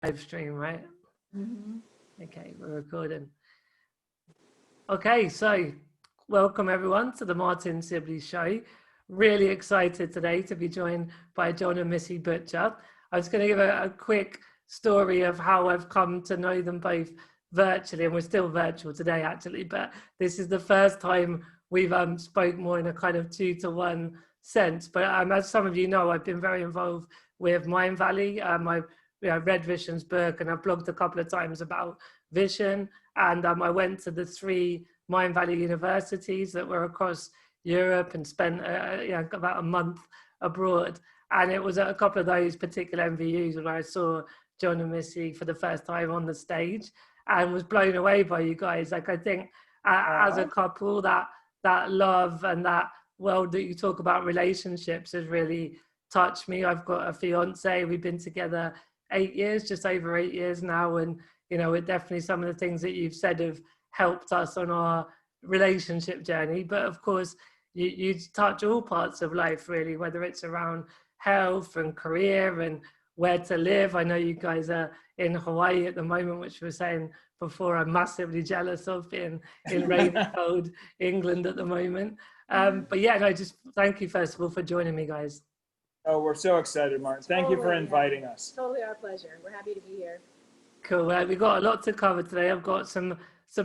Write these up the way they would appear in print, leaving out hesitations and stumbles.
live stream, right? Mm-hmm. Okay, we're recording. Okay, so welcome everyone to the Martin Sibley Show. Really excited today to be joined by Jon and Missy Butcher. I was going to give a quick story of how I've come to know them both virtually, and we're still virtual today actually, but this is the first time we've spoke more in a kind of 2-to-1 sense. But as some of you know, I've been very involved with Mind Valley. I read Vision's book, and I've blogged a couple of times about Vision. And I went to the 3 Mind Valley universities that were across Europe and spent about a month abroad. And it was at a couple of those particular MVUs when I saw Jon and Missy for the first time on the stage, and was blown away by you guys. Like, I think as a couple, that love and that world that you talk about relationships has really touched me. I've got a fiance. We've been together 8 years, just over 8 years now. And, you know, it definitely some of the things that you've said have helped us on our relationship journey. But of course, you touch all parts of life, really, whether it's around health and career and where to live. I know you guys are in Hawaii at the moment, which we were saying before, I'm massively jealous of being in rainy, cold England at the moment. But yeah, no, just thank you, first of all, for joining me, guys. Oh, we're so excited, Martin. Thank you for inviting us. Totally our pleasure. We're happy to be here. Cool. We've got a lot to cover today. I've got some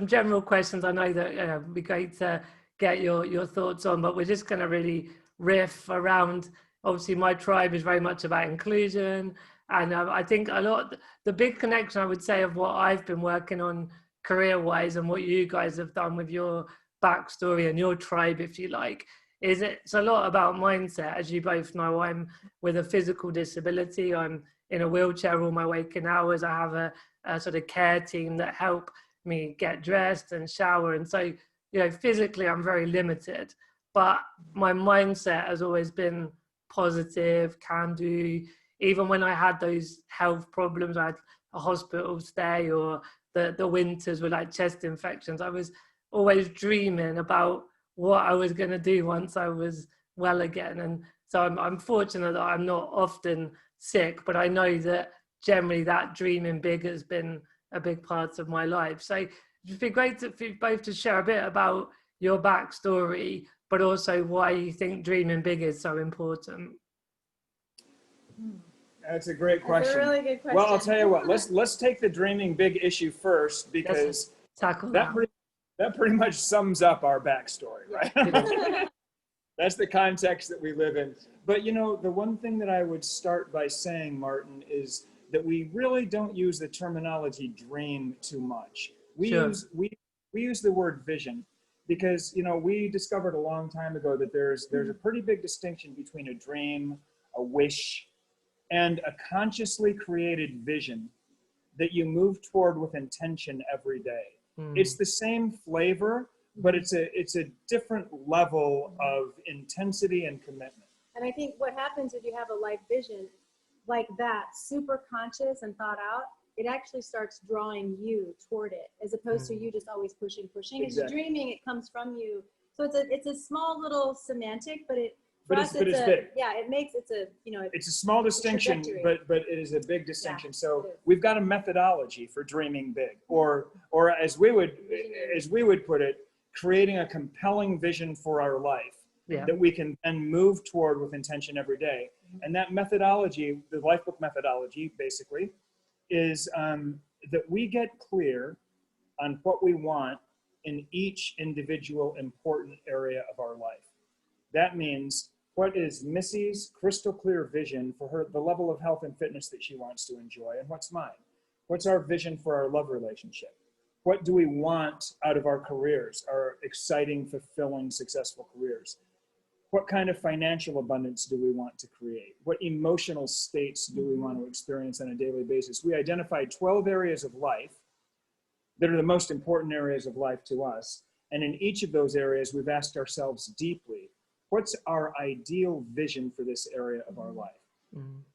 general questions. I know that it'd be great to get your thoughts on, but we're just going to really riff around. Obviously, my tribe is very much about inclusion, and I think a lot. The big connection, I would say, of what I've been working on career-wise and what you guys have done with your backstory and your tribe, if you like, is it's a lot about mindset. As you both know, I'm with a physical disability. I'm in a wheelchair all my waking hours. I have a sort of care team that help me get dressed and shower. And so, you know, physically I'm very limited, but my mindset has always been positive, can do. Even when I had those health problems, I had a hospital stay, or the winters were like chest infections, I was always dreaming about what I was going to do once I was well again. And so I'm fortunate that I'm not often sick, but I know that generally that dreaming big has been a big part of my life. So it'd be great for you both to share a bit about your backstory, but also why you think dreaming big is so important. That's a great question. That's a really good question. Well, I'll tell you what, let's take the dreaming big issue first, because that pretty much sums up our backstory, right? That's the context that we live in. But, you know, the one thing that I would start by saying, Martin, is that we really don't use the terminology dream too much. We use the word vision, because, you know, we discovered a long time ago that there's a pretty big distinction between a dream, a wish, and a consciously created vision that you move toward with intention every day. It's the same flavor, but it's a different level of intensity and commitment. And I think what happens if you have a life vision like that, super conscious and thought out, it actually starts drawing you toward it, as opposed to you just always pushing. Exactly. It's dreaming, it comes from you. So it's a small little semantic, but it's big. Yeah, it's a small distinction, but it is a big distinction. Yeah, so we've got a methodology for dreaming big, or as we would put it, creating a compelling vision for our life that we can then move toward with intention every day. And that methodology, the Lifebook methodology, basically, is that we get clear on what we want in each individual important area of our life. That means, what is Missy's crystal clear vision for the level of health and fitness that she wants to enjoy, and what's mine? What's our vision for our love relationship? What do we want out of our careers, our exciting, fulfilling, successful careers? What kind of financial abundance do we want to create? What emotional states do we want to experience on a daily basis? We identified 12 areas of life that are the most important areas of life to us. And in each of those areas, we've asked ourselves deeply, what's our ideal vision for this area of our life?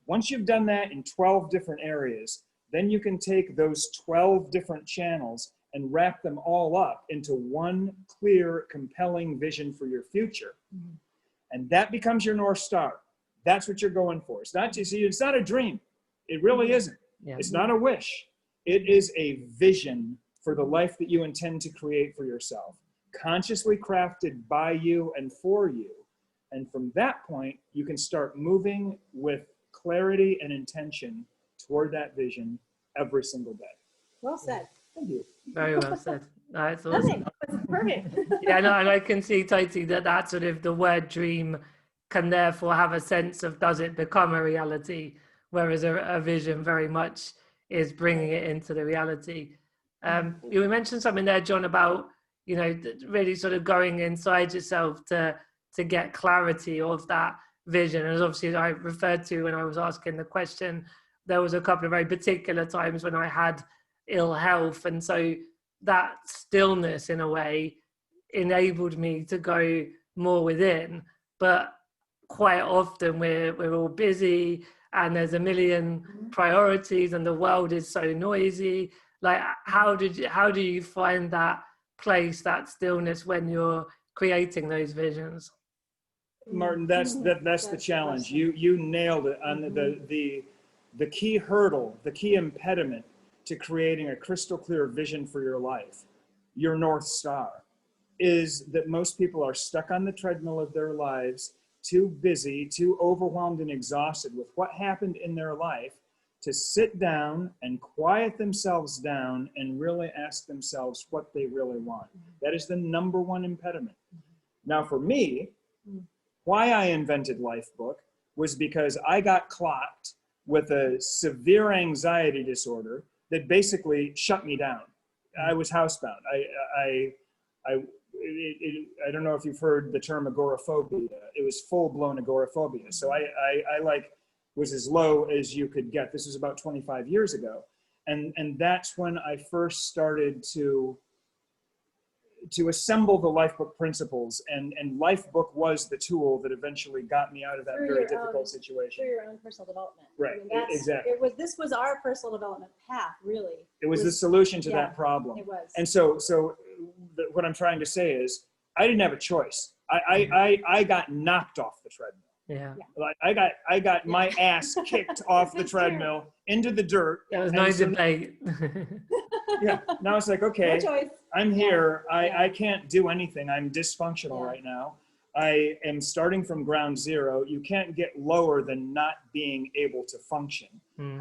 Once you've done that in 12 different areas, then you can take those 12 different channels and wrap them all up into one clear, compelling vision for your future. And that becomes your North Star. That's what you're going for. It's not a dream. It really isn't. Yeah. It's not a wish. It is a vision for the life that you intend to create for yourself, consciously crafted by you and for you. And from that point, you can start moving with clarity and intention toward that vision every single day. Well said. Thank you. Very well said. That's awesome. Nothing. Perfect. Yeah, no, and I can see totally that sort of the word dream can therefore have a sense of, does it become a reality? Whereas a vision very much is bringing it into the reality. You mentioned something there, Jon, about, you know, really sort of going inside yourself to get clarity of that vision. And as obviously I referred to when I was asking the question, there was a couple of very particular times when I had ill health. And so that stillness in a way enabled me to go more within. But quite often we're all busy and there's a million priorities and the world is so noisy. Like, how do you find that place, that stillness when you're creating those visions? Martin, that's the challenge. You nailed it on the key hurdle, the key impediment to creating a crystal clear vision for your life, your North Star, is that most people are stuck on the treadmill of their lives, too busy, too overwhelmed and exhausted with what happened in their life to sit down and quiet themselves down and really ask themselves what they really want. That is the number one impediment. Now for me, why I invented Lifebook was because I got clocked with a severe anxiety disorder that basically shut me down. I was housebound. I don't know if you've heard the term agoraphobia. It was full-blown agoraphobia. So I was as low as you could get. This was about 25 years ago. And that's when I first started to assemble the Lifebook principles, and Lifebook was the tool that eventually got me out of that very difficult situation. Through your own personal development. Right, I mean, exactly. This was our personal development path, really. It was the solution to that problem. It was. And so what I'm trying to say is, I didn't have a choice. I got knocked off the treadmill. Yeah. Like I got my ass kicked off the treadmill into the dirt. There was no debate. Yeah. Now it's like, okay, No choice. I'm here. I can't do anything. I'm dysfunctional right now. I am starting from ground zero. You can't get lower than not being able to function.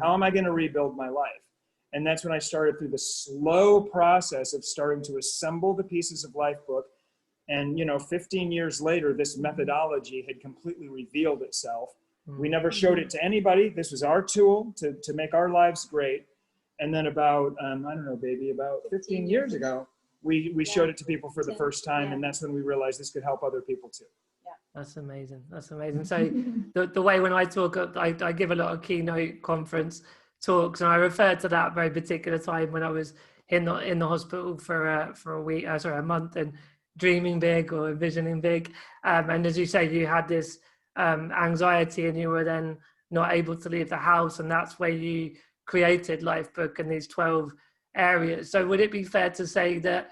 How am I going to rebuild my life? And that's when I started through the slow process of starting to assemble the pieces of Lifebook. And, 15 years later, this methodology had completely revealed itself. We never showed it to anybody. This was our tool to make our lives great. And then about, about 15 years ago, we showed it to people for the first time. And that's when we realized this could help other people too. Yeah. That's amazing. That's amazing. So the way when I talk, I give a lot of keynote conference talks, and I refer to that very particular time when I was in the hospital for a month, and dreaming big or envisioning big. And as you say, you had this anxiety and you were then not able to leave the house. And that's where you created Lifebook and these 12 areas. So would it be fair to say that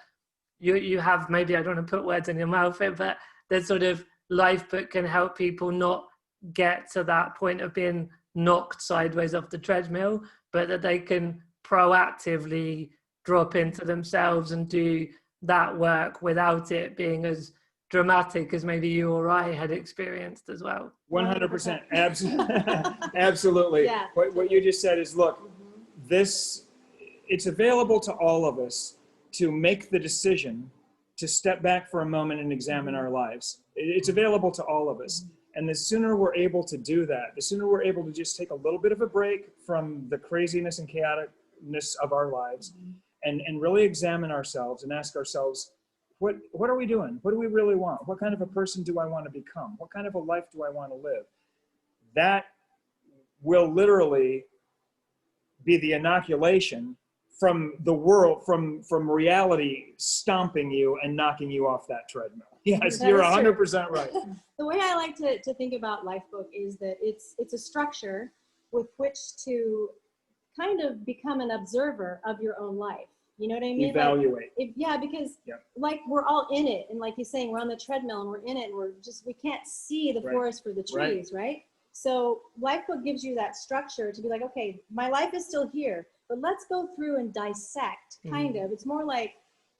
you have, maybe I don't want to put words in your mouth here, but that sort of Lifebook can help people not get to that point of being knocked sideways off the treadmill, but that they can proactively drop into themselves and do that work without it being as dramatic as maybe you or I had experienced as well? 100%. Absolutely. Yeah. What you just said is, look, it's available to all of us to make the decision to step back for a moment and examine our lives. It's available to all of us. And the sooner we're able to do that, the sooner we're able to just take a little bit of a break from the craziness and chaoticness of our lives and really examine ourselves and ask ourselves, what are we doing? What do we really want? What kind of a person do I want to become? What kind of a life do I want to live? That will literally be the inoculation from the world, from reality stomping you and knocking you off that treadmill. Yes, you're 100% right. The way I like to think about Lifebook is that it's a structure with which to kind of become an observer of your own life. You know what I mean? Evaluate. Because like we're all in it. And like you're saying, we're on the treadmill and we're in it and we can't see the forest for the trees, right? So Lifebook gives you that structure to be like, okay, my life is still here, but let's go through and dissect, kind of. It's more like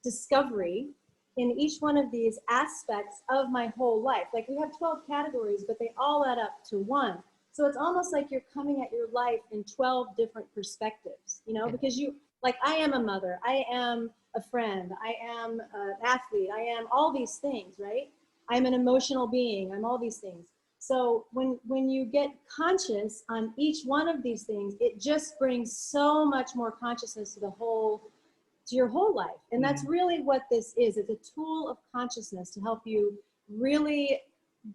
discovery in each one of these aspects of my whole life. Like we have 12 categories, but they all add up to one. So it's almost like you're coming at your life in 12 different perspectives, you know, because you, like, I am a mother, I am a friend, I am an athlete, I am all these things, right? I'm an emotional being, I'm all these things. So when you get conscious on each one of these things, it just brings so much more consciousness to your whole life. And that's really what this is. It's a tool of consciousness to help you really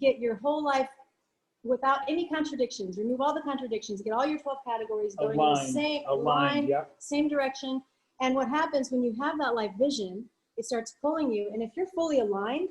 get your whole life without any contradictions. Remove all the contradictions, get all your 12 categories going in the same line, same direction. And what happens when you have that life vision, it starts pulling you. And if you're fully aligned,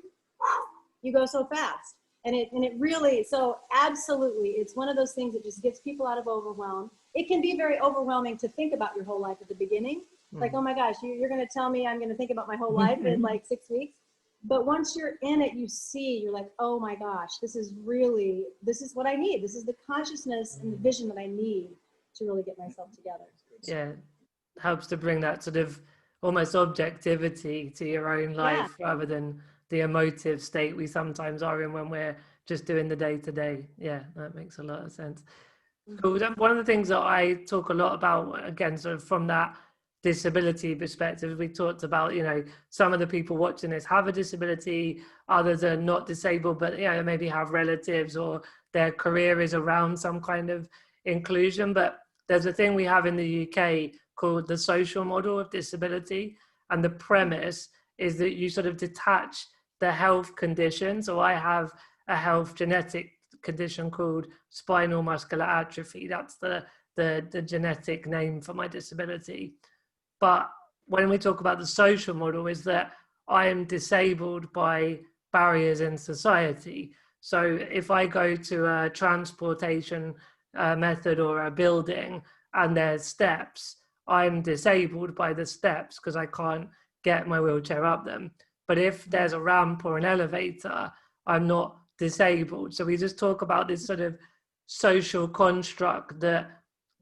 you go so fast. And it really, so absolutely, it's one of those things that just gets people out of overwhelm. It can be very overwhelming to think about your whole life at the beginning. Like, oh my gosh, you're going to tell me I'm going to think about my whole life in like 6 weeks. But once you're in it, you see, you're like, oh my gosh, this is what I need. This is the consciousness and the vision that I need to really get myself together. Yeah, helps to bring that sort of almost objectivity to your own life rather than the emotive state we sometimes are in when we're just doing the day-to-day. Yeah, that makes a lot of sense. Cool. One of the things that I talk a lot about, again, sort of from that disability perspective, we talked about, you know, some of the people watching this have a disability, others are not disabled, but, you know, maybe have relatives or their career is around some kind of inclusion. But there's a thing we have in the UK called the social model of disability. And the premise is that you sort of detach the health condition. So I have a health genetic condition called spinal muscular atrophy. That's the genetic name for my disability. But when we talk about the social model, is that I am disabled by barriers in society. So if I go to a transportation method or a building and there's steps, I'm disabled by the steps because I can't get my wheelchair up them. But if there's a ramp or an elevator, I'm not disabled. So we just talk about this sort of social construct that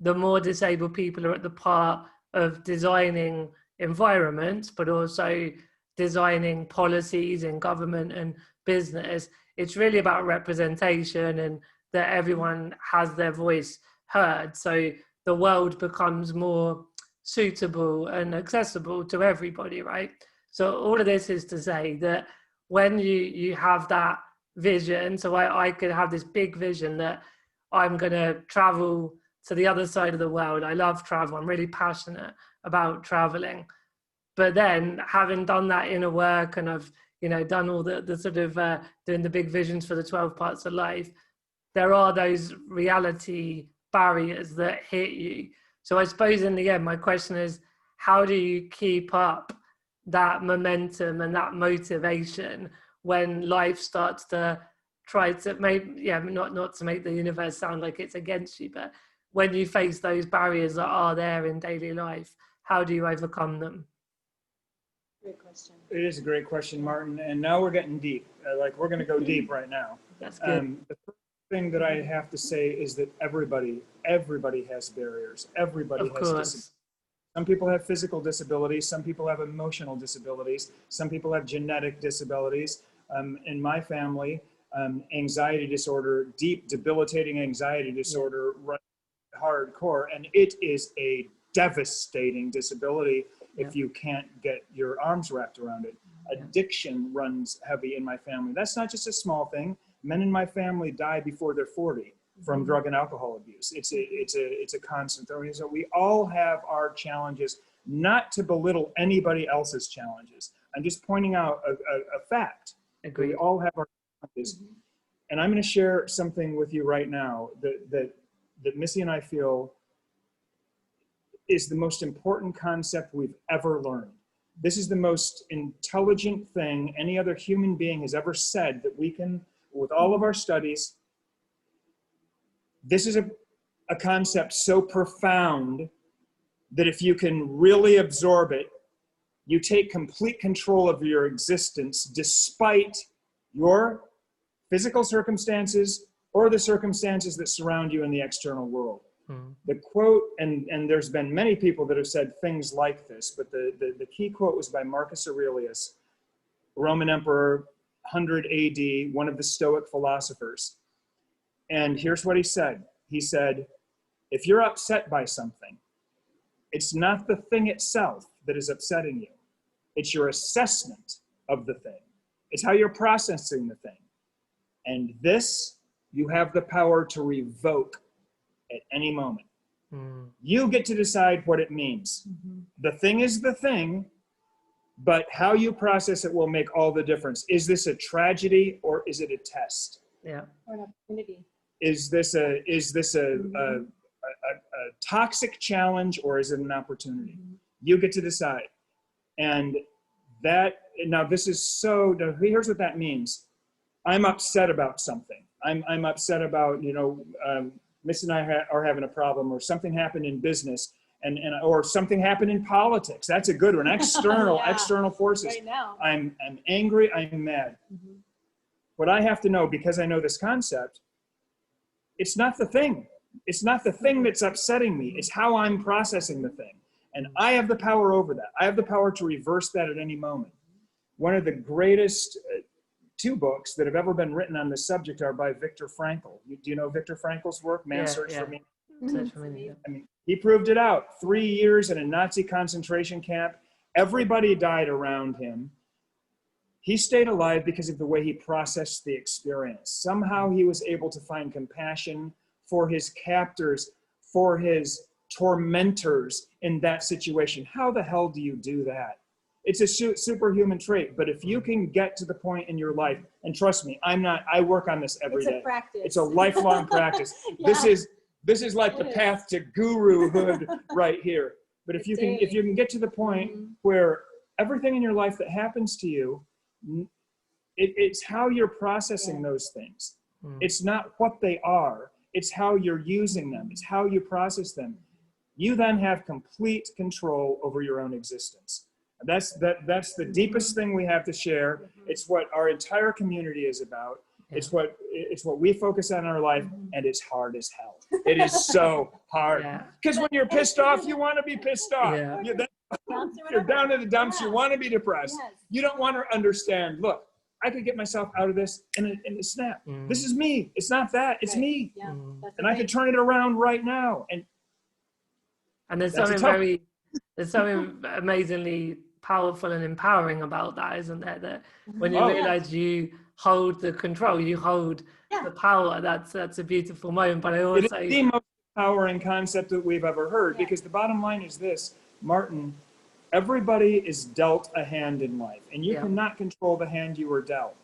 the more disabled people are at the part of designing environments, but also designing policies in government and business. It's really about representation and that everyone has their voice heard. So the world becomes more suitable and accessible to everybody, right? So all of this is to say that when you have that vision, so I could have this big vision that I'm going to travel to the other side of the world. I love travel. I'm really passionate about traveling. But then having done that inner work and I've, you know, done all the sort of doing the big visions for the 12 parts of life, there are those reality barriers that hit you. So I suppose in the end, my question is, how do you keep up that momentum and that motivation when life starts to try to not to make the universe sound like it's against you, but when you face those barriers that are there in daily life, how do you overcome them? Great question. It is a great question, Martin. And now we're getting deep. Like we're going to go deep right now. That's good. The first thing that I have to say is that everybody has barriers. Everybody has disabilities. Some people have physical disabilities. Some people have emotional disabilities. Some people have genetic disabilities. In my family, anxiety disorder, deep debilitating anxiety disorder, runs hardcore, and it is a devastating disability if you can't get your arms wrapped around it. Addiction runs heavy in my family. That's not just a small thing. Men in my family die before they're 40 from drug and alcohol abuse. It's a constant thing. So we all have our challenges, not to belittle anybody else's challenges. I'm just pointing out a fact. Agreed. We all have our challenges. And I'm going to share something with you right now that Missy and I feel is the most important concept we've ever learned. This is the most intelligent thing any other human being has ever said that we can, with all of our studies. This is a concept so profound that if you can really absorb it, you take complete control of your existence despite your physical circumstances, or the circumstances that surround you in the external world. The quote, and there's been many people that have said things like this, but the key quote was by Marcus Aurelius, Roman emperor, 100 AD, one of the Stoic philosophers. And here's what he said. He said, if you're upset by something, it's not the thing itself that is upsetting you. It's your assessment of the thing. It's how you're processing the thing. And this, you have the power to revoke at any moment. You get to decide what it means. The thing is the thing, but how you process it will make all the difference. Is this a tragedy or is it a test? Yeah. Or an opportunity. Is this a toxic challenge or is it an opportunity? You get to decide. And that, now this is so, here's what that means. I'm upset about something. I'm upset about, Miss and I are having a problem, or something happened in business, or something happened in politics. That's a good one. External forces. Right now. I'm angry, I'm mad. What I have to know, because I know this concept, it's not the thing. It's not the thing that's upsetting me. It's how I'm processing the thing. And I have the power over that. I have the power to reverse that at any moment. One of the greatest two books that have ever been written on this subject are by Viktor Frankel. Do you know Viktor Frankel's work, Man's Search for Meaning? I mean, he proved it out. 3 years in a Nazi concentration camp. Everybody died around him. He stayed alive because of the way he processed the experience. Somehow he was able to find compassion for his captors, for his tormentors in that situation. How the hell do you do that? It's a superhuman trait, but if you can get to the point in your life, and trust me, I work on this every day. It's a practice. It's a lifelong practice. This is like the path to guruhood right here. But if you can get to the point where everything in your life that happens to you, it's how you're processing those things. It's not what they are, it's how you're using them, it's how you process them. You then have complete control over your own existence. That's the deepest thing we have to share. It's what our entire community is about. It's what we focus on in our life, and it's hard as hell. It is so hard. Because when you're pissed off, you want to be pissed off. You're down in the dumps, you want to be depressed. You don't want to understand, look, I could get myself out of this in a snap. This is me. It's not that, it's me. And I could turn it around right now. And there's something something amazingly powerful and empowering about that, isn't there? That when you realize you hold the control, you hold the power, that's a beautiful moment. But I also, it is the most empowering concept that we've ever heard, because the bottom line is this, Martin, everybody is dealt a hand in life, and you cannot control the hand you were dealt,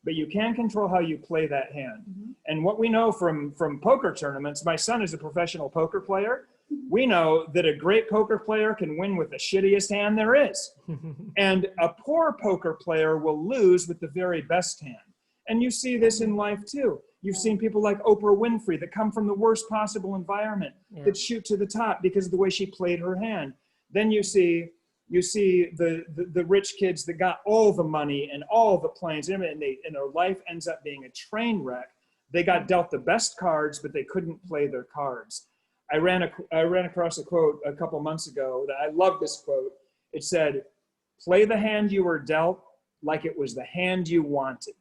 but you can control how you play that hand. And what we know from poker tournaments, my son is a professional poker player. We know that a great poker player can win with the shittiest hand there is. And a poor poker player will lose with the very best hand. And you see this in life too. You've seen people like Oprah Winfrey that come from the worst possible environment that shoot to the top because of the way she played her hand. Then you see the rich kids that got all the money and all the planes, and their life ends up being a train wreck. They got dealt the best cards, but they couldn't play their cards. I ran across a quote a couple months ago that I love this quote. It said, "Play the hand you were dealt like it was the hand you wanted."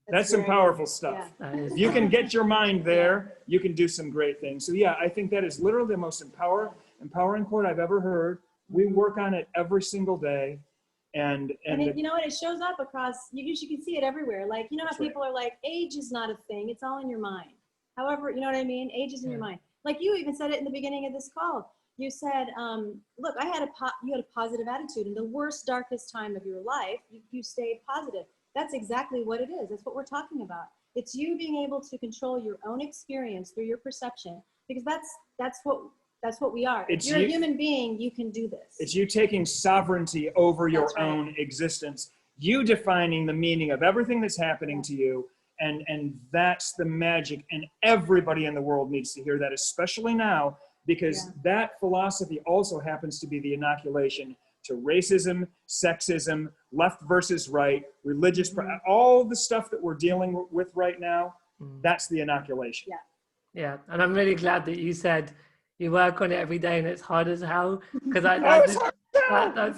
That's some powerful stuff. If you can get your mind there, you can do some great things. So I think that is literally the most empowering quote I've ever heard. We work on it every single day. And it shows up across, you can see it everywhere. Like, you know how people are like, age is not a thing, it's all in your mind. However, you know what I mean? Age is in your mind. Like you even said it in the beginning of this call. You said, look, you had a positive attitude. In the worst, darkest time of your life, you stayed positive. That's exactly what it is. That's what we're talking about. It's you being able to control your own experience through your perception, because that's what we are. If you're a human being, you can do this. It's you taking sovereignty over your own existence. You defining the meaning of everything that's happening to you. And that's the magic, and everybody in the world needs to hear that, especially now, because that philosophy also happens to be the inoculation to racism, sexism, left versus right, religious, all the stuff that we're dealing with right now, that's the inoculation. Yeah. Yeah, and I'm really glad that you said you work on it every day and it's hard as hell, because that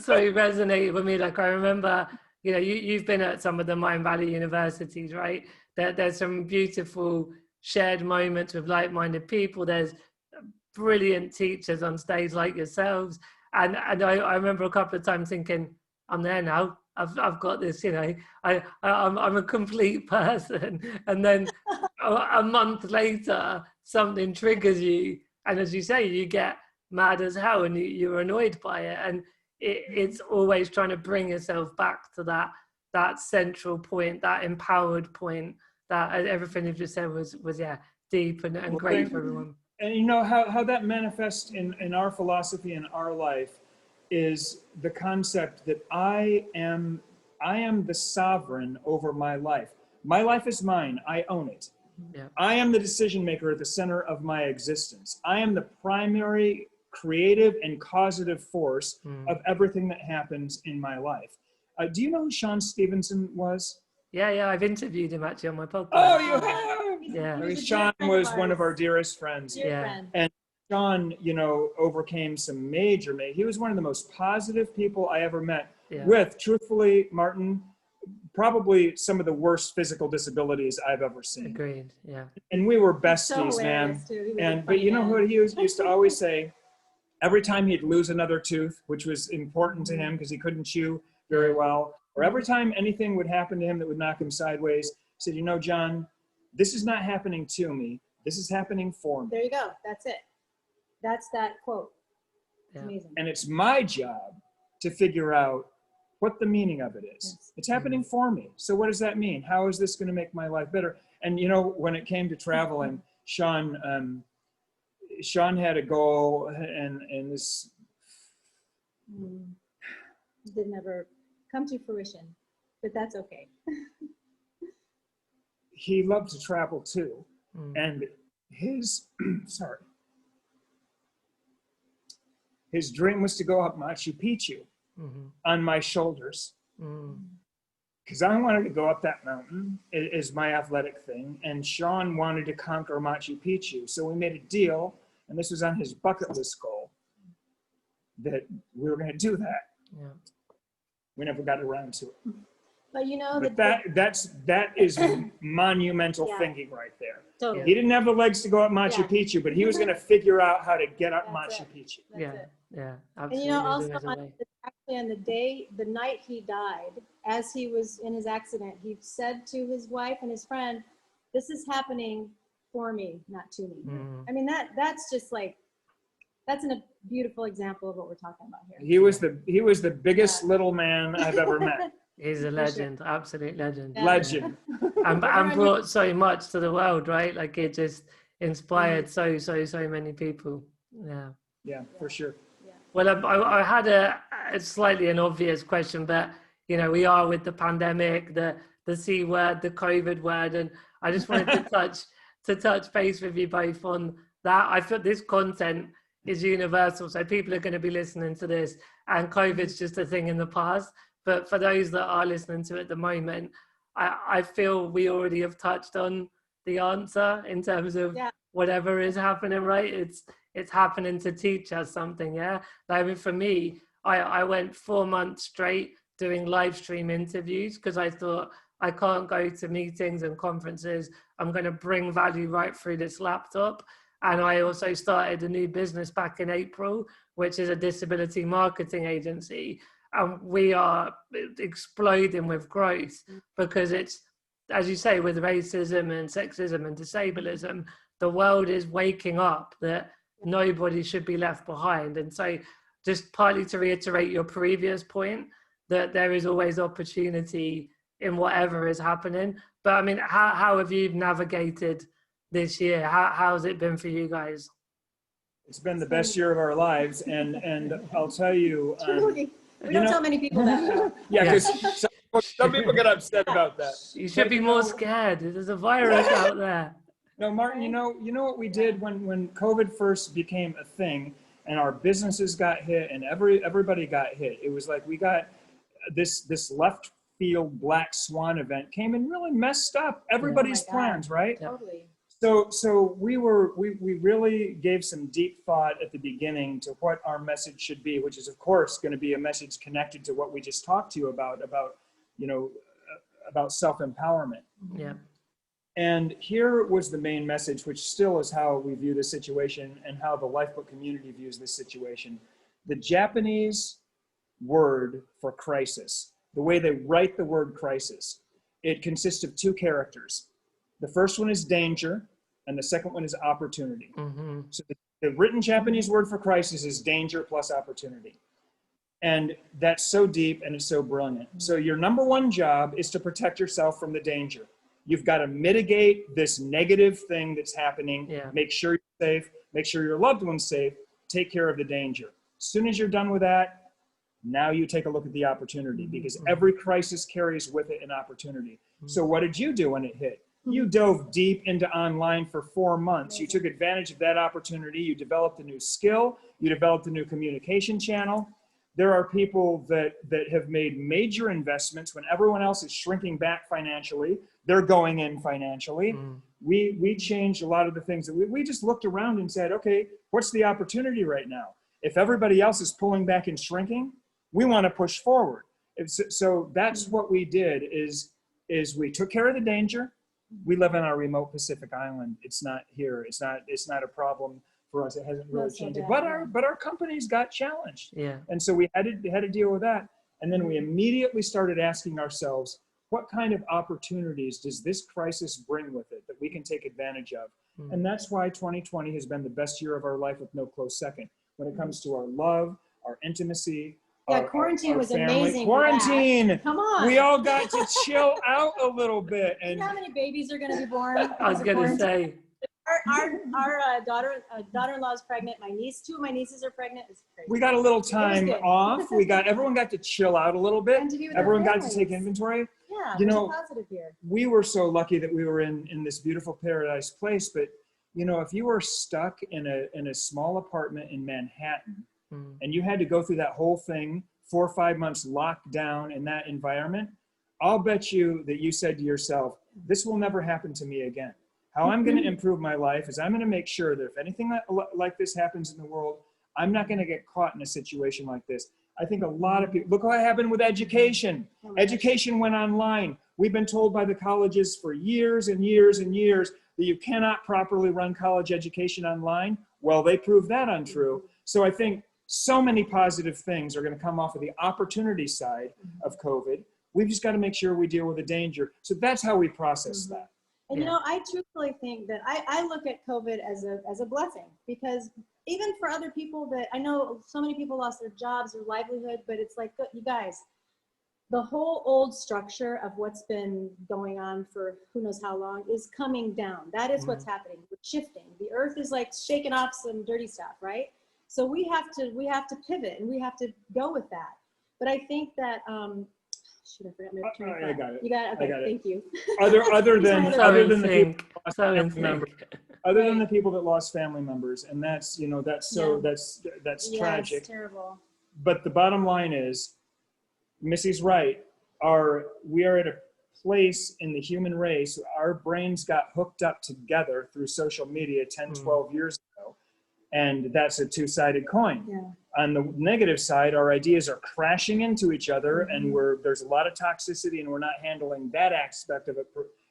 so resonated with me. Like, I remember, you know, you've been at some of the Mind Valley universities, right? There's some beautiful shared moments with like-minded people. There's brilliant teachers on stage like yourselves. And I remember a couple of times thinking, I'm there now. I've got this, you know, I'm a complete person. And then a month later, something triggers you. And as you say, you get mad as hell and you're annoyed by it. And it's always trying to bring yourself back to that central point, that empowered point, that everything you've just said was yeah, deep and great for everyone. And you know how that manifests in our philosophy in our life is the concept that I am the sovereign over my life. My life is mine. I own it. Yeah. I am the decision maker at the center of my existence. I am the primary creative and causative force of everything that happens in my life. Do you know who Sean Stevenson was? Yeah, I've interviewed him actually on my podcast. Oh, you have? Yeah. Sean was one of our dearest friends. Yeah. And Sean, you know, overcame some major, he was one of the most positive people I ever met with, truthfully, Martin, probably some of the worst physical disabilities I've ever seen. Agreed, yeah. And we were besties, man. But you know what he used to always say? Every time he'd lose another tooth, which was important to him because he couldn't chew very well, or every time anything would happen to him that would knock him sideways, he said, you know, John, this is not happening to me. This is happening for me. There you go. That's it. That's that quote. It's Yeah. amazing. And it's my job to figure out what the meaning of it is. Yes. It's happening for me. So what does that mean? How is this going to make my life better? And you know, when it came to traveling, Sean had a goal, and this Did never come to fruition, but that's okay. he loved to travel too, and his his dream was to go up Machu Picchu on my shoulders, because I wanted to go up that mountain is my athletic thing, and Sean wanted to conquer Machu Picchu. So we made a deal, and this was on his bucket list goal, that we were going to do that. Yeah. We never got around to it. But you know, But that is monumental thinking right there. Totally. He didn't have the legs to go up Machu Picchu, but he was going to figure out how to get up That's Machu it. Picchu. Yeah, And absolutely. you know, also There's a way. actually on the night he died, as he was in his accident, he said to his wife and his friend, "This is happening for me, not to me." I mean, that's just like, that's a beautiful example of what we're talking about here. He was the biggest little man I've ever met. He's a legend, absolute legend. Yeah. Legend. And brought so much to the world, right? Like, it just inspired so many people. Yeah. Yeah, for sure. Well, I had a slightly an obvious question, but you know, we are with the pandemic, the C word, the COVID word, and I just wanted to touch base with you both on that. I feel this content is universal, so people are going to be listening to this, and COVID's just a thing in the past. But for those that are listening to it at the moment, I feel we already have touched on the answer in terms of whatever is happening, right? It's happening to teach us something, yeah? Like for me, I went 4 months straight doing live stream interviews because I thought I can't go to meetings and conferences. I'm going to bring value right through this laptop. And I also started a new business back in April, which is a disability marketing agency. And we are exploding with growth because it's, as you say, with racism and sexism and disableism, the world is waking up that nobody should be left behind. And so just partly to reiterate your previous point, that there is always opportunity in whatever is happening. But I mean, how have you navigated this year? How's it been for you guys? It's been the best year of our lives, and I'll tell you. Truly. We don't tell many people that. Yeah, because some people get upset about that. You should be more scared. There's a virus out there. No, Martin, you know what we did when COVID first became a thing and our businesses got hit and everybody got hit. It was like we got this left field black swan event came and really messed up everybody's plans, right? Totally. So we really gave some deep thought at the beginning to what our message should be, which is of course going to be a message connected to what we just talked to you about self-empowerment. Yeah. And here was the main message, which still is how we view this situation and how the Lifebook community views this situation. The Japanese word for crisis, the way they write the word crisis, it consists of two characters. The first one is danger, and the second one is opportunity. Mm-hmm. So the written Japanese word for crisis is danger plus opportunity. And that's so deep and it's so brilliant. So your number one job is to protect yourself from the danger. You've got to mitigate this negative thing that's happening. Yeah. Make sure you're safe, make sure your loved one's safe, take care of the danger. As soon as you're done with that, now you take a look at the opportunity, because every crisis carries with it an opportunity. So what did you do when it hit? You dove deep into online for 4 months. You took advantage of that opportunity. You developed a new skill. You developed a new communication channel. There are people that have made major investments when everyone else is shrinking back financially. They're going in financially. We changed a lot of the things that we just looked around and said, okay, what's the opportunity right now? If everybody else is pulling back and shrinking, we want to push forward. So that's what we did is we took care of the danger. We live on our remote Pacific island. It's not here. It's not a problem for us. It hasn't really changed. But our companies got challenged. Yeah. And so we had to deal with that. And then we immediately started asking ourselves, what kind of opportunities does this crisis bring with it that we can take advantage of? And that's why 2020 has been the best year of our life with no close second. When it comes to our love, our intimacy, yeah, quarantine was family. amazing. Quarantine. Come on. We all got to chill out a little bit. And you know how many babies are going to be born? I was going to say. Our daughter-in-law is pregnant. Two of my nieces are pregnant. It's crazy. we got a little time off. Everyone got to chill out a little bit. And to be with Everyone their got to families. take inventory. Yeah, You there's know, a positive here. We were so lucky that we were in this beautiful paradise place. But you know, if you were stuck in a small apartment in Manhattan and you had to go through that whole thing, 4 or 5 months locked down in that environment, I'll bet you that you said to yourself, this will never happen to me again. How I'm going to improve my life is I'm going to make sure that if anything like this happens in the world, I'm not going to get caught in a situation like this. I think a lot of people, look what happened with education. Education went online. We've been told by the colleges for years and years and years that you cannot properly run college education online. Well, they proved that untrue. So I think so many positive things are going to come off of the opportunity side of COVID. We've just got to make sure we deal with the danger. So that's how we process that. And you know, I truthfully think that I look at COVID as a blessing, because even for other people that I know, so many people lost their jobs, their livelihood, but it's like, you guys, the whole old structure of what's been going on for who knows how long is coming down. That is what's happening. We're shifting. The earth is like shaking off some dirty stuff, right? So we have to pivot and we have to go with that. But I think that shoot, I forgot my train of thought. I got it. You got it? Okay, I got it. Thank you. Other than the people that lost family members, and that's that's tragic. It's terrible. But the bottom line is, Missy's right. We are at a place in the human race. Our brains got hooked up together through social media 10, 12 years ago, and that's a two-sided coin. Yeah. On the negative side, our ideas are crashing into each other, and there's a lot of toxicity, and we're not handling that aspect of it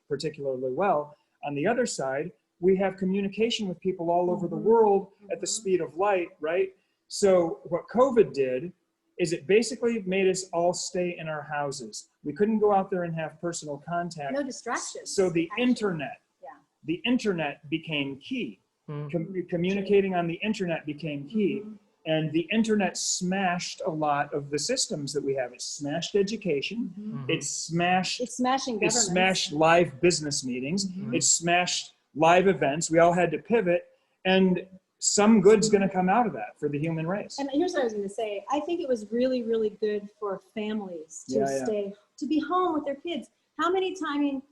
particularly well. On the other side, we have communication with people all over the world at the speed of light, right? So what COVID did is it basically made us all stay in our houses. We couldn't go out there and have personal contact. No distractions. So the internet became key. Communicating on the internet became key. And the internet smashed a lot of the systems that we have. It smashed education. It's smashing government. It smashed live business meetings. It smashed live events. We all had to pivot. And some good's going to come out of that for the human race. And here's what I was going to say. I think it was really, really good for families to be home with their kids. How many times,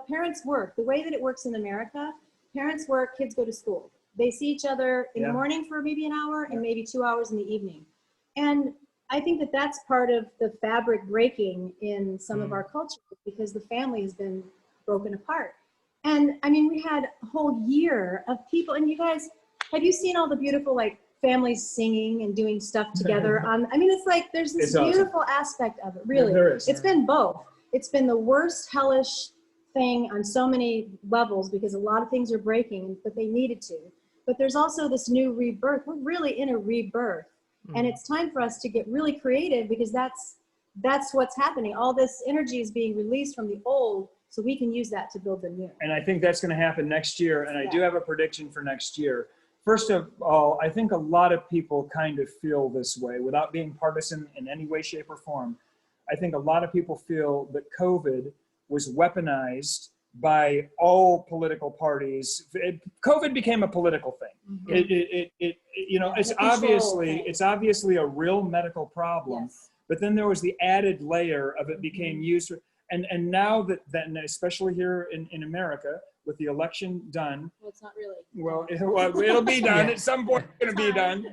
parents work. The way that it works in America, parents work, kids go to school. They see each other in the morning for maybe an hour and maybe 2 hours in the evening. And I think that that's part of the fabric breaking in some of our culture, because the family has been broken apart. And I mean, we had a whole year of people, and you guys, have you seen all the beautiful like families singing and doing stuff together on, I mean, it's like there's this beautiful aspect of it, really. Yeah, there is. It's been both. It's been the worst hellish thing on so many levels, because a lot of things are breaking, but they needed to. But there's also this new rebirth. We're really in a rebirth. And it's time for us to get really creative, because that's what's happening. All this energy is being released from the old, so we can use that to build the new. And I think that's going to happen next year. And I do have a prediction for next year. First of all, I think a lot of people kind of feel this way without being partisan in any way, shape, or form. I think a lot of people feel that COVID was weaponized by all political parties. COVID became a political thing. You know, it's obviously a real medical problem. Yes. But then there was the added layer of it became used. And now that especially here in America, with the election done. Well, it's not really. Well, it'll be done. At some point, it's going to be done.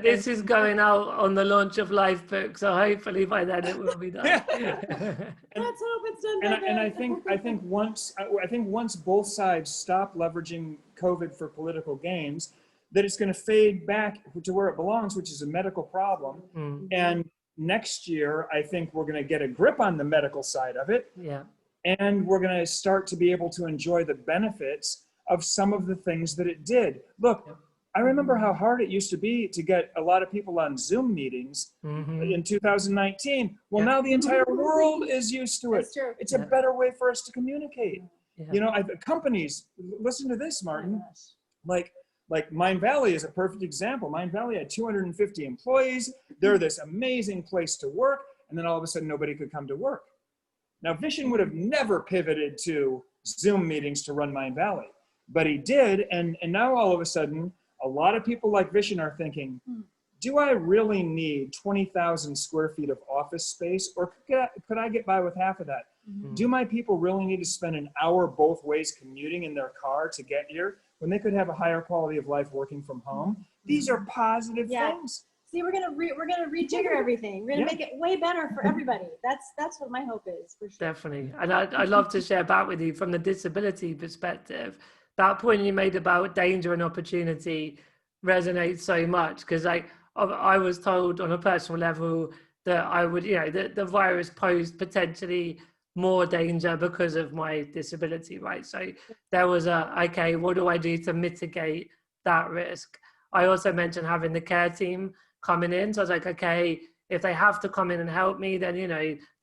This is going out on the launch of Lifebook, so hopefully by then it will be done. Let's hope it's done. And I think once both sides stop leveraging COVID for political gains, that it's going to fade back to where it belongs, which is a medical problem. And next year, I think we're going to get a grip on the medical side of it. Yeah. And we're going to start to be able to enjoy the benefits of some of the things that it did. Look, I remember how hard it used to be to get a lot of people on Zoom meetings in 2019. Well, now the entire world is used to it. That's true. It's a better way for us to communicate. Yeah. You know, companies, listen to this, Martin. Like Mind Valley is a perfect example. Mind Valley had 250 employees. They're this amazing place to work. And then all of a sudden, nobody could come to work. Now, Vision would have never pivoted to Zoom meetings to run Mind Valley, but he did. And now all of a sudden, a lot of people like Vision are thinking, do I really need 20,000 square feet of office space, or could I get by with half of that? Do my people really need to spend an hour both ways commuting in their car to get here when they could have a higher quality of life working from home? These are positive things. See, we're gonna rejigger everything. We're gonna make it way better for everybody. That's what my hope is, for sure. Definitely. And I'd love to share back with you from the disability perspective. That point you made about danger and opportunity resonates so much, because I was told on a personal level that I would, that the virus posed potentially more danger because of my disability, right? So there was okay, what do I do to mitigate that risk? I also mentioned having the care team coming in. So I was like, okay, if they have to come in and help me, then,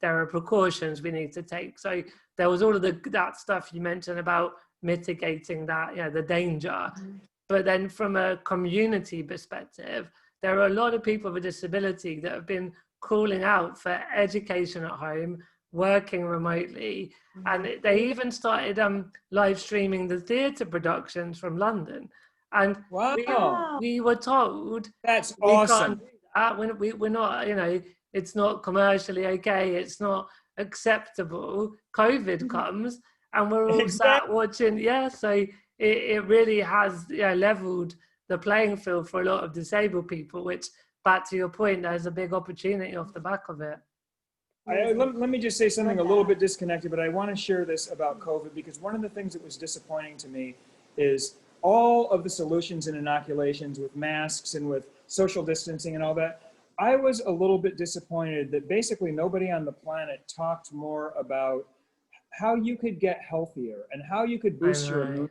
there are precautions we need to take. So there was all of that stuff you mentioned about mitigating that, the danger. But then from a community perspective, there are a lot of people with disability that have been calling out for education at home, working remotely. And they even started live streaming the theatre productions from London. And we were told that's awesome. We're not, it's not commercially okay. It's not acceptable. COVID comes and we're all sat watching. Yeah. So it really has leveled the playing field for a lot of disabled people, which, back to your point, there's a big opportunity off the back of it. Let me just say something a little bit disconnected, but I want to share this about COVID, because one of the things that was disappointing to me is all of the solutions and inoculations with masks and with social distancing and all that. I was a little bit disappointed that basically nobody on the planet talked more about how you could get healthier and how you could boost your immune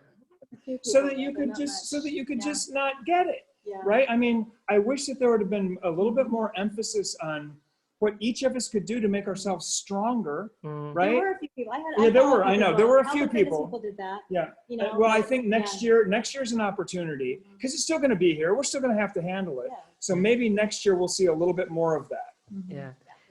system so that you could just not get it. Right? I mean, I wish that there would have been a little bit more emphasis on what each of us could do to make ourselves stronger, right? There were a few people. There were a few people. People did that. Yeah. Well, I think next year's an opportunity, because it's still going to be here. We're still going to have to handle it. So maybe next year we'll see a little bit more of that.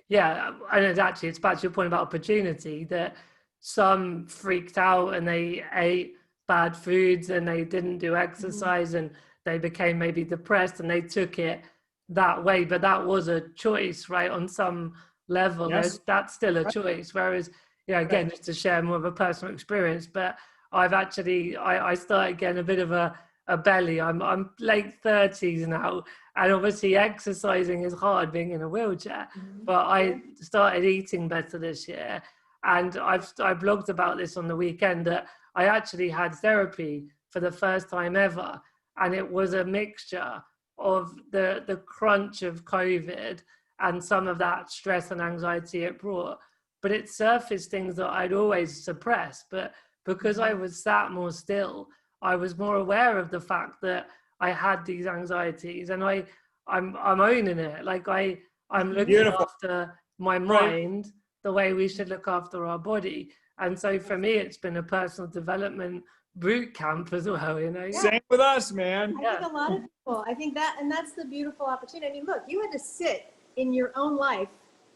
Yeah. And actually, it's back to your point about opportunity, that some freaked out and they ate bad foods and they didn't do exercise and they became maybe depressed and they took it that way, but that was a choice, right? On some level, that's still a choice. Whereas, again, just to share more of a personal experience, but I've actually, I started getting a bit of a belly. I'm late 30s now, And obviously exercising is hard being in a wheelchair, but I started eating better this year. And I blogged about this on the weekend that I actually had therapy for the first time ever. And it was a mixture of the crunch of COVID and some of that stress and anxiety it brought. But it surfaced things that I'd always suppressed. But because I was sat more still, I was more aware of the fact that I had these anxieties, and I'm owning it. Like I'm looking Beautiful. after my mind the way we should look after our body. And so for me, it's been a personal development boot camp as well, you know. Same with us, man. I think a lot of people, I think that, and that's the beautiful opportunity. I mean, look, you had to sit in your own life,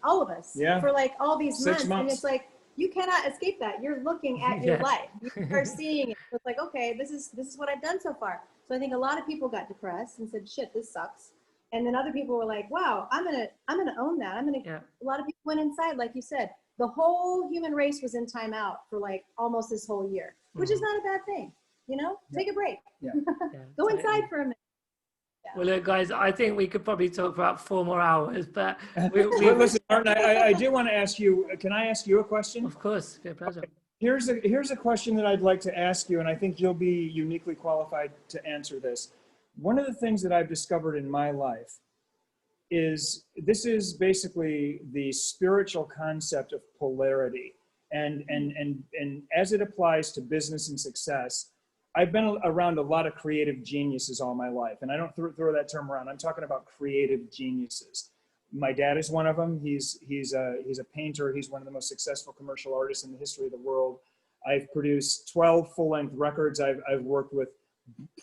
all of us, for like all these 6 months. And it's like, you cannot escape that. You're looking at your life. You are seeing it. It's like, okay, this is what I've done so far. So I think a lot of people got depressed and said, shit, this sucks. And then other people were like, wow, I'm gonna own that. A lot of people went inside, like you said. The whole human race was in timeout for like almost this whole year, which is not a bad thing. You know, take a break. Go inside for a minute. Well, look, guys, I think we could probably talk for about 4 more hours, but listen, Martin, I do want to ask you, can I ask you a question? Of course, a pleasure. Okay. Here's a question that I'd like to ask you, and I think you'll be uniquely qualified to answer this. One of the things that I've discovered in my life is this is basically the spiritual concept of polarity. And as it applies to business and success, I've been around a lot of creative geniuses all my life. And I don't throw that term around. I'm talking about creative geniuses. My dad is one of them. He's a painter. He's one of the most successful commercial artists in the history of the world. I've produced 12 full-length records. I've worked with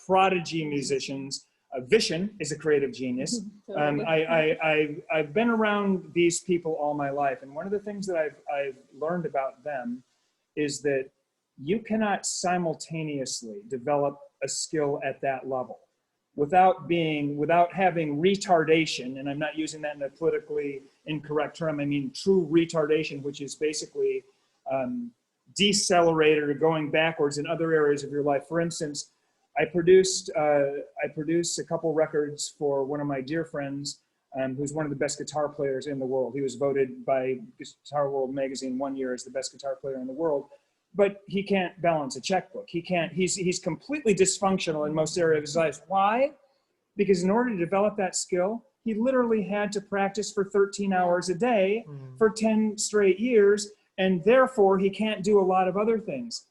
prodigy musicians. Vishen is a creative genius. I've been around these people all my life. And one of the things that I've learned about them is that you cannot simultaneously develop a skill at that level without having retardation. And I'm not using that in a politically incorrect term. I mean true retardation, which is basically decelerated or going backwards in other areas of your life. For instance, I produced a couple records for one of my dear friends, who's one of the best guitar players in the world. He was voted by Guitar World magazine one year as the best guitar player in the world, but he can't balance a checkbook. He's completely dysfunctional in most areas of his life. Why? Because in order to develop that skill, he literally had to practice for 13 hours a day for 10 straight years, and therefore he can't do a lot of other things.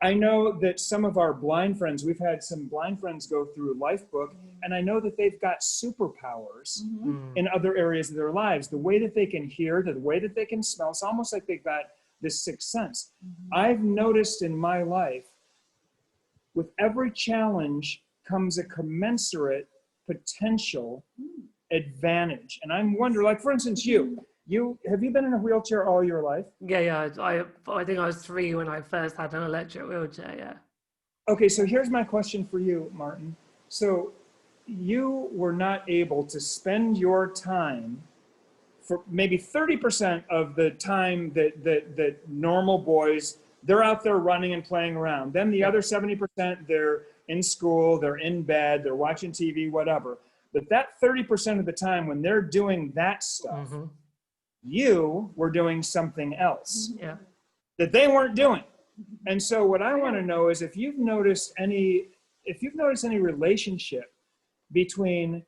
I know that some of our blind friends, we've had some blind friends go through Lifebook, and I know that they've got superpowers in other areas of their lives. The way that they can hear, the way that they can smell, it's almost like they've got this sixth sense. I've noticed in my life, with every challenge comes a commensurate potential advantage. And I'm wondering, like for instance, have you been in a wheelchair all your life? Yeah. I think I was 3 when I first had an electric wheelchair, yeah. Okay, so here's my question for you, Martin. So you were not able to spend your time for maybe 30% of the time that normal boys, they're out there running and playing around. Then the other 70%, they're in school, they're in bed, they're watching TV, whatever. But that 30% of the time when they're doing that stuff, you were doing something else that they weren't doing. And so what I want to know is if you've noticed any relationship between,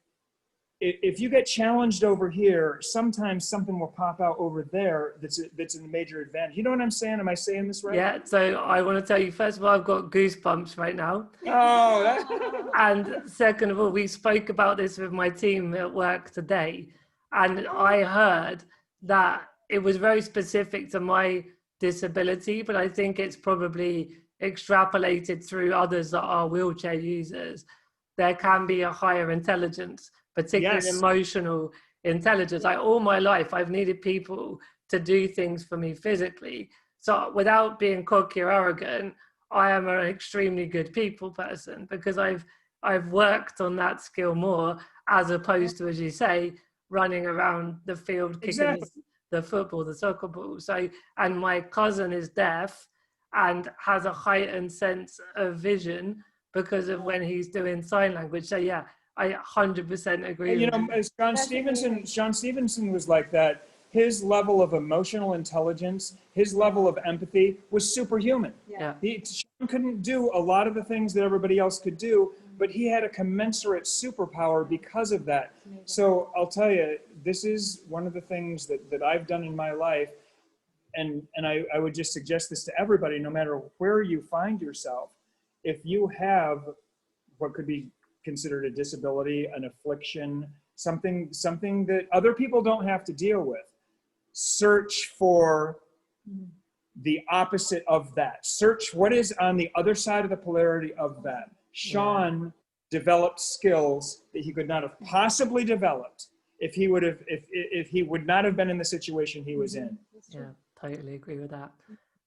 if you get challenged over here, sometimes something will pop out over there that's a major advantage. You know what I'm saying? Am I saying this right? Yeah, so I want to tell you, first of all, I've got goosebumps right now. Oh, that's... And second of all, we spoke about this with my team at work today. And I heard that it was very specific to my disability, but I think it's probably extrapolated through others that are wheelchair users. There can be a higher intelligence, particularly emotional intelligence. Like all my life, I've needed people to do things for me physically. So without being cocky or arrogant, I am an extremely good people person because I've worked on that skill more, as opposed to, as you say, running around the field kicking the football, the soccer ball. So, and my cousin is deaf and has a heightened sense of vision because of when he's doing sign language. So yeah, I 100% agree. You with know, you. as John Stevenson was like that. His level of emotional intelligence, his level of empathy was superhuman. Yeah. Sean couldn't do a lot of the things that everybody else could do, but he had a commensurate superpower because of that. So I'll tell you, this is one of the things that I've done in my life. And I would just suggest this to everybody, no matter where you find yourself. If you have what could be considered a disability, an affliction, something that other people don't have to deal with, search for the opposite of that. Search what is on the other side of the polarity of that. Sean developed skills that he could not have possibly developed if he would not have been in the situation he was in. Yeah, totally agree with that.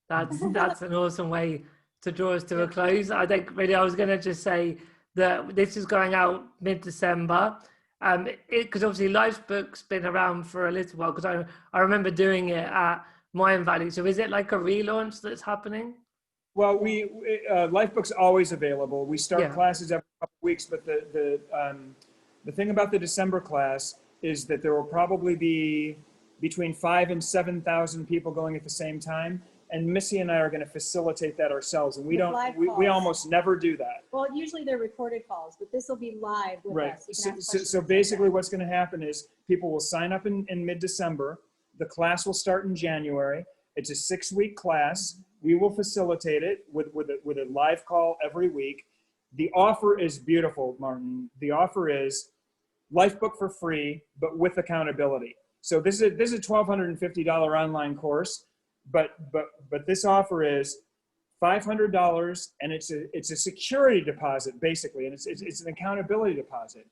That's an awesome way to draw us to a close. I think really I was going to just say that this is going out mid-December. Because obviously Lifebook's been around for a little while, because I remember doing it at Mind Valley. So is it like a relaunch that's happening? Well, Lifebook's always available. We start classes every couple of weeks, but the thing about the December class is that there will probably be between 5,000 and 7,000 people going at the same time. And Missy and I are going to facilitate that ourselves, and we almost never do that. Well, usually they're recorded calls, but this will be live with us. So basically what's going to happen is people will sign up in mid-December. The class will start in January. It's a 6-week class. We will facilitate it with a live call every week. The offer is beautiful, Martin. The offer is Lifebook for free, but with accountability. So this is a $1,250 online course. But this offer is $500, and it's a security deposit basically, and it's an accountability deposit.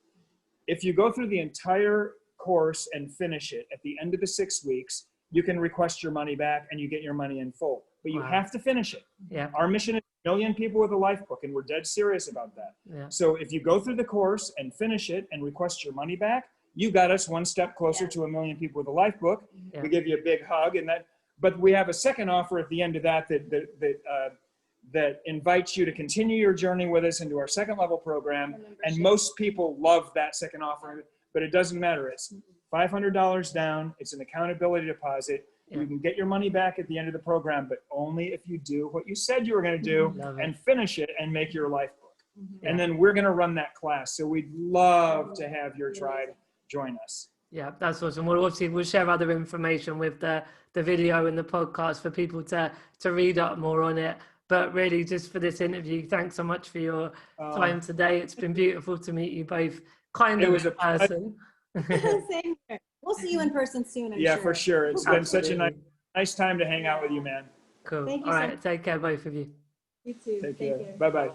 If you go through the entire course and finish it at the end of the 6 weeks, you can request your money back and you get your money in full. But you have to finish it. Yeah. Our mission is 1 million people with a Lifebook, and we're dead serious about that. Yeah. So if you go through the course and finish it and request your money back, you got us one step closer to 1 million people with a Lifebook. Yeah. We give you a big hug, and that. But we have a second offer at the end of that that invites you to continue your journey with us into our second level program. And most people love that second offer, but it doesn't matter. It's $500 down. It's an accountability deposit. You can get your money back at the end of the program, but only if you do what you said you were going to do and finish it and make your Lifebook. And then we're going to run that class. So we'd love to have your tribe join us. Yeah, that's awesome. We'll share other information with the video and the podcast for people to read up more on it. But really, just for this interview, thanks so much for your time today. It's been beautiful to meet you both kind of in person. Same here. We'll see you in person soon, I'm sure. For sure. It's been such a nice time to hang out with you, man. Cool. Thank you. All right, take care, both of you. You too. Take care. Bye-bye.